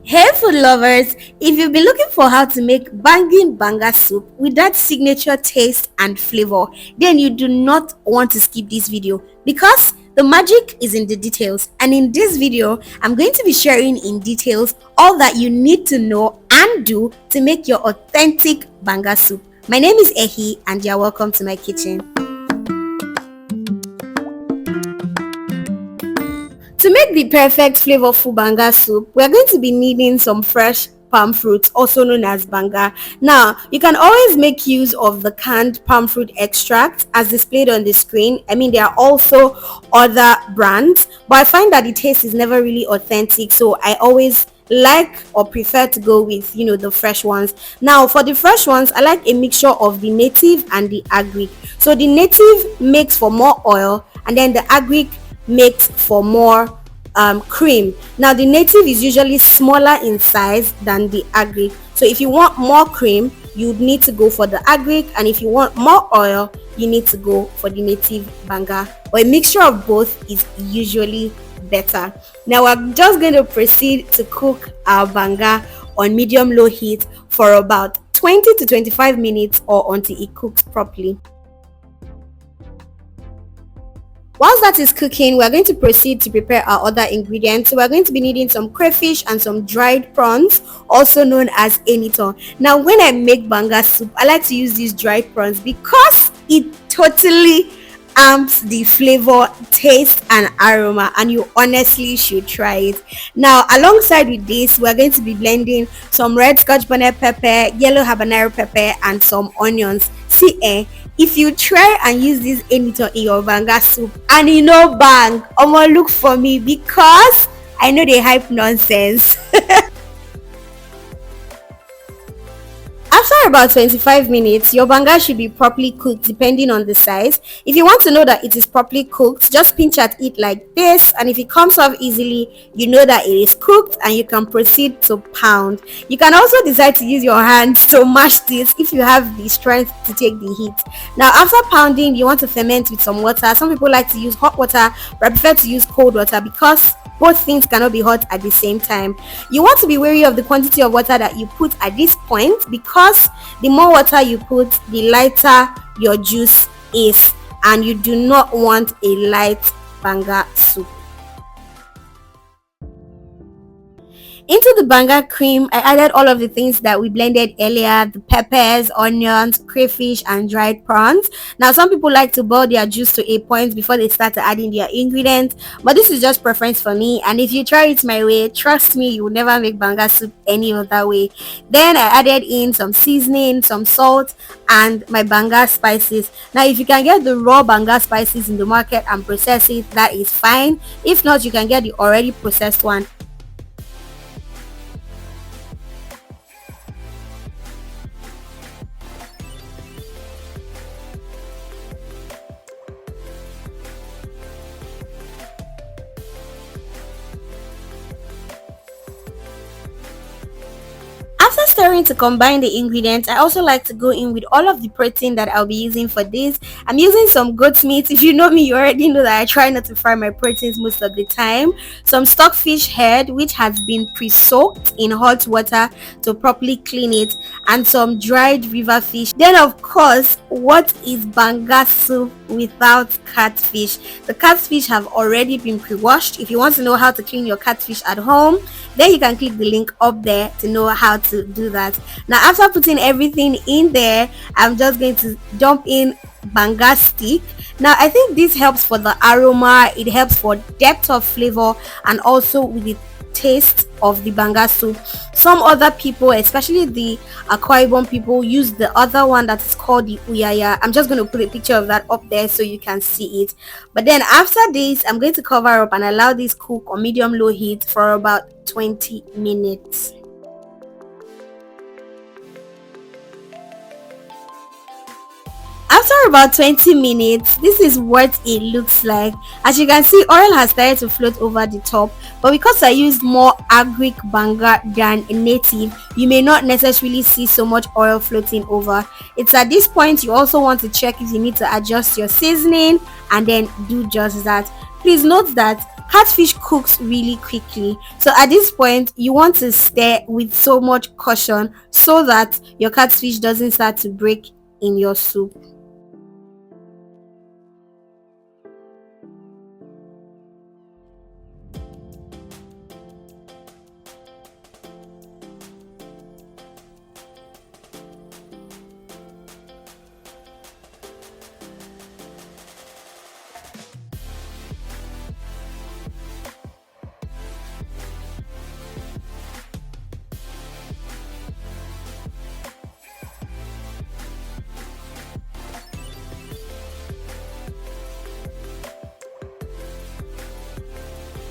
Hey food lovers, if you've been looking for how to make banging banga soup with that signature taste and flavor, then you do not want to skip this video because the magic is in the details. And in this video, I'm going to be sharing in details all that you need to know and do to make your authentic banga soup. My name is Ehi and you're welcome to my kitchen. To make the perfect flavorful banga soup, we're going to be needing some fresh palm fruit, also known as banga. Now, you can always make use of the canned palm fruit extract as displayed on the screen. There are also other brands, but I find that the taste is never really authentic, so I always like or prefer to go with the fresh ones. Now for the fresh ones, I like a mixture of the native and the agric. So the native makes for more oil and then the agric makes for more cream. Now the native is usually smaller in size than the agric, so if you want more cream you need to go for the agric, and if you want more oil you need to go for the native banga, or a mixture of both is usually better. Now we're just going to proceed to cook our banga on medium low heat for about 20 to 25 minutes or until it cooks properly. Whilst that is cooking, we're going to proceed to prepare our other ingredients. So we're going to be needing some crayfish and some dried prawns, also known as enito. Now when I make banga soup, I like to use these dried prawns because it totally amps the flavor, taste and aroma, and you honestly should try it. Now alongside with this, we're going to be blending some red scotch bonnet pepper, yellow habanero pepper and some onions. See, if you try and use this enito in your banga soup and bang, look for me because I know they hype nonsense. After about 25 minutes, your banga should be properly cooked depending on the size. If you want to know that it is properly cooked, just pinch at it like this, and if it comes off easily, you know that it is cooked and you can proceed to pound. You can also decide to use your hands to mash this if you have the strength to take the heat. Now after pounding, you want to ferment with some water. Some people like to use hot water, but I prefer to use cold water because both things cannot be hot at the same time. You want to be wary of the quantity of water that you put at this point because the more water you put, the lighter your juice is, and you do not want a light banga soup. Into the banga cream, I added all of the things that we blended earlier: the peppers, onions, crayfish and dried prawns. Now some people like to boil their juice to a point before they start adding their ingredients, but this is just preference for me, and if you try it my way, trust me, you will never make banga soup any other way. Then I added in some seasoning, some salt and my banga spices. Now if you can get the raw banga spices in the market and process it, that is fine. If not, you can get the already processed one. After stirring to combine the ingredients, I also like to go in with all of the protein that I'll be using for this. I'm using some goat meat. If you know me, you already know that I try not to fry my proteins most of the time. Some stockfish head, which has been pre-soaked in hot water to properly clean it, and some dried river fish. Then of course, what is banga soup without catfish? The catfish have already been pre-washed. If you want to know how to clean your catfish at home, then you can click the link up there to know how to do that. Now after putting everything in there, I'm just going to dump in banga stick. Now I think this helps for the aroma, it helps for depth of flavor and also with the taste of the banga soup. Some other people, especially the Akwa Ibom people, use the other one that is called the uyaya. I'm just going to put a picture of that up there so you can see it. But then after this, I'm going to cover up and allow this cook on medium low heat for about 20 minutes. After about 20 minutes, this is what it looks like. As you can see, oil has started to float over the top, but because I used more agric banga than native, you may not necessarily see so much oil floating over. It's at this point you also want to check if you need to adjust your seasoning, and then do just that. Please note that Catfish cooks really quickly, so at this point you want to stir with so much caution so that your catfish doesn't start to break in your soup.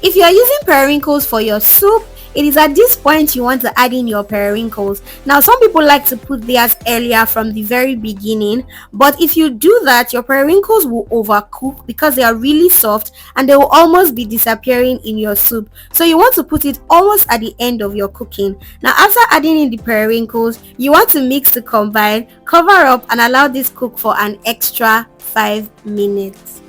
If you are using periwinkles for your soup, it is at this point you want to add in your periwinkles. Now some people like to put theirs earlier from the very beginning, but if you do that, your periwinkles will overcook because they are really soft and they will almost be disappearing in your soup. So you want to put it almost at the end of your cooking. Now after adding in the periwinkles, you want to mix to combine, cover up and allow this cook for an extra 5 minutes.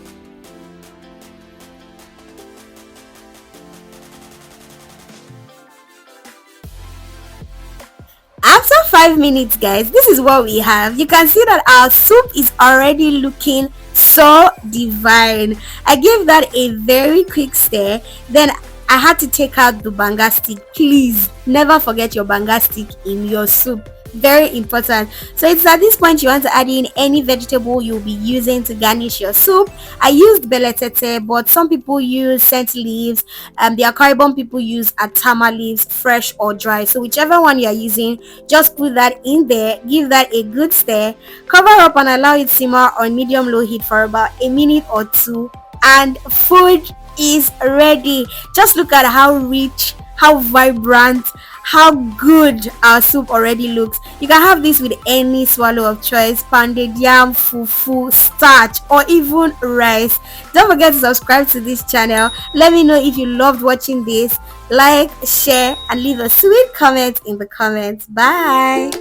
After 5 minutes, guys, this is what we have. You can see that our soup is already looking so divine. I gave that a very quick stir, then I had to take out the banga stick. Please never forget your banga stick in your soup, very important. So it's at this point you want to add in any vegetable you'll be using to garnish your soup. I used beletete, but some people use scent leaves. The Caribbean people use atama leaves, fresh or dry, so whichever one you are using, just put that in there, give that a good stir, cover up and allow it simmer on medium low heat for about a minute or two, and food is ready. Just look at how rich, how vibrant, how good our soup already looks. You can have this with any swallow of choice: pounded yam, fufu, starch, or even rice. Don't forget to subscribe to this channel. Let me know if you loved watching this. Like, share and leave a sweet comment in the comments. Bye.